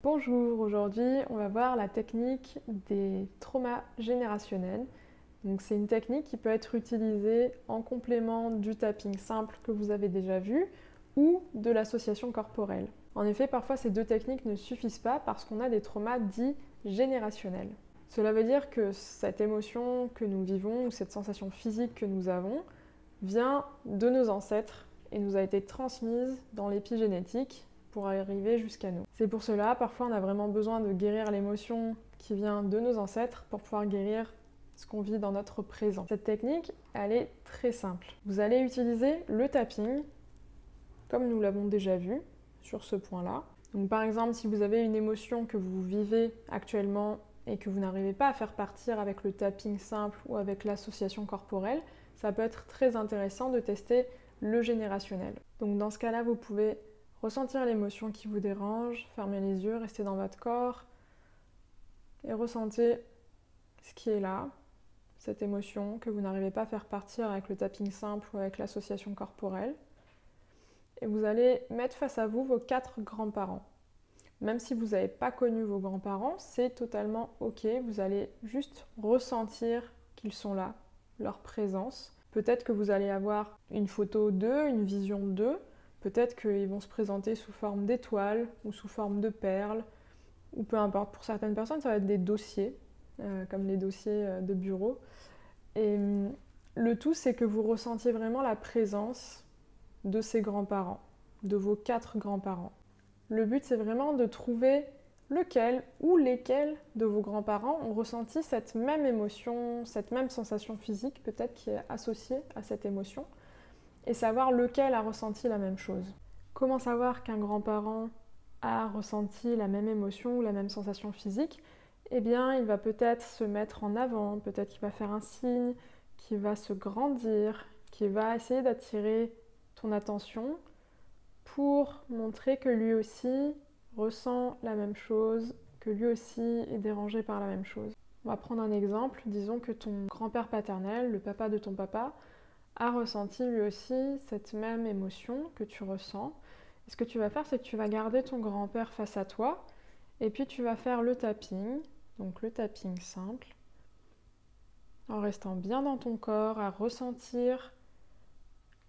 Bonjour, aujourd'hui on va voir la technique des traumas générationnels. Donc c'est une technique qui peut être utilisée en complément du tapping simple que vous avez déjà vu ou de l'association corporelle. En effet, parfois ces deux techniques ne suffisent pas parce qu'on a des traumas dits générationnels. Cela veut dire que cette émotion que nous vivons ou cette sensation physique que nous avons vient de nos ancêtres et nous a été transmise dans l'épigénétique pour arriver jusqu'à nous. C'est pour cela, parfois on a vraiment besoin de guérir l'émotion qui vient de nos ancêtres pour pouvoir guérir ce qu'on vit dans notre présent. Cette technique, elle est très simple. Vous allez utiliser le tapping, comme nous l'avons déjà vu sur ce point-là. Donc par exemple, si vous avez une émotion que vous vivez actuellement et que vous n'arrivez pas à faire partir avec le tapping simple ou avec l'association corporelle, ça peut être très intéressant de tester le générationnel. Donc dans ce cas-là, vous pouvez ressentir l'émotion qui vous dérange, fermez les yeux, restez dans votre corps et ressentez ce qui est là, cette émotion que vous n'arrivez pas à faire partir avec le tapping simple ou avec l'association corporelle. Et vous allez mettre face à vous vos 4 grands-parents. Même si vous n'avez pas connu vos grands-parents, c'est totalement ok. Vous allez juste ressentir qu'ils sont là, leur présence. Peut-être que vous allez avoir une photo d'eux, une vision d'eux. Peut-être qu'ils vont se présenter sous forme d'étoiles ou sous forme de perles, ou peu importe. Pour certaines personnes, ça va être des dossiers, comme les dossiers de bureau. Et le tout, c'est que vous ressentiez vraiment la présence de ces grands-parents, de vos 4 grands-parents. Le but, c'est vraiment de trouver lequel ou lesquels de vos grands-parents ont ressenti cette même émotion, cette même sensation physique peut-être qui est associée à cette émotion, et savoir lequel a ressenti la même chose. Comment savoir qu'un grand-parent a ressenti la même émotion ou la même sensation physique? Eh bien, il va peut-être se mettre en avant, peut-être qu'il va faire un signe, qu'il va se grandir, qu'il va essayer d'attirer ton attention pour montrer que lui aussi ressent la même chose, que lui aussi est dérangé par la même chose. On va prendre un exemple, disons que ton grand-père paternel, le papa de ton papa, a ressenti lui aussi cette même émotion que tu ressens. Et ce que tu vas faire, c'est que tu vas garder ton grand-père face à toi et puis tu vas faire le tapping, donc le tapping simple, en restant bien dans ton corps, à ressentir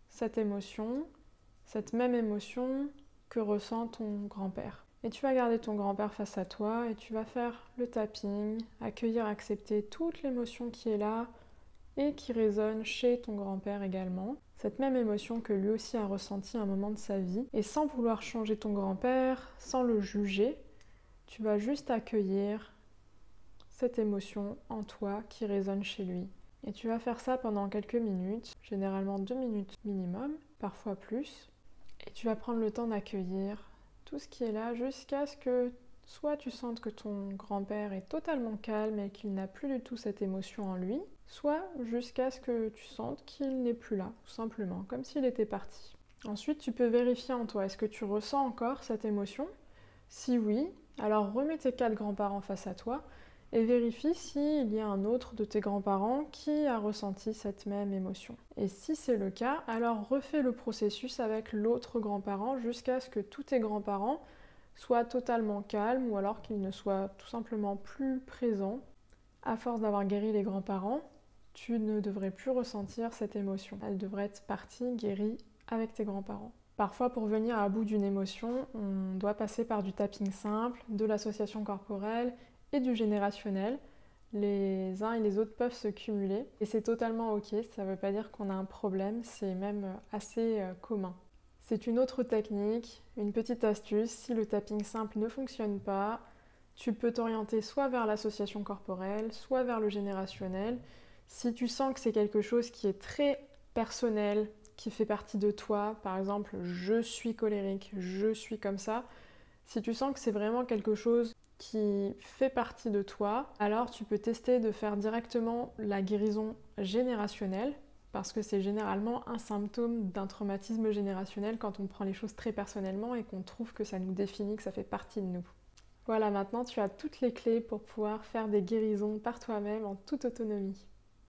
cette émotion, cette même émotion que ressent ton grand-père. Et tu vas garder ton grand-père face à toi et tu vas faire le tapping, accueillir, accepter toute l'émotion qui est là et qui résonne chez ton grand-père également. Cette même émotion que lui aussi a ressentie à un moment de sa vie. Et sans vouloir changer ton grand-père, sans le juger, tu vas juste accueillir cette émotion en toi qui résonne chez lui. Et tu vas faire ça pendant quelques minutes, généralement 2 minutes minimum, parfois plus. Et tu vas prendre le temps d'accueillir tout ce qui est là jusqu'à ce que soit tu sentes que ton grand-père est totalement calme et qu'il n'a plus du tout cette émotion en lui, soit jusqu'à ce que tu sentes qu'il n'est plus là, tout simplement, comme s'il était parti. Ensuite, tu peux vérifier en toi, est-ce que tu ressens encore cette émotion? Si oui, alors remets tes 4 grands-parents face à toi et vérifie s'il y a un autre de tes grands-parents qui a ressenti cette même émotion. Et si c'est le cas, alors refais le processus avec l'autre grand-parent jusqu'à ce que tous tes grands-parents soient totalement calmes ou alors qu'ils ne soient tout simplement plus présents. À force d'avoir guéri les grands-parents, tu ne devrais plus ressentir cette émotion. Elle devrait être partie, guérie avec tes grands-parents. Parfois, pour venir à bout d'une émotion, on doit passer par du tapping simple, de l'association corporelle et du générationnel. Les uns et les autres peuvent se cumuler et c'est totalement ok, ça ne veut pas dire qu'on a un problème, c'est même assez commun. C'est une autre technique, une petite astuce, si le tapping simple ne fonctionne pas, tu peux t'orienter soit vers l'association corporelle, soit vers le générationnel. Si tu sens que c'est quelque chose qui est très personnel, qui fait partie de toi, par exemple, je suis colérique, je suis comme ça, si tu sens que c'est vraiment quelque chose qui fait partie de toi, alors tu peux tester de faire directement la guérison générationnelle, parce que c'est généralement un symptôme d'un traumatisme générationnel quand on prend les choses très personnellement et qu'on trouve que ça nous définit, que ça fait partie de nous. Voilà, maintenant tu as toutes les clés pour pouvoir faire des guérisons par toi-même en toute autonomie.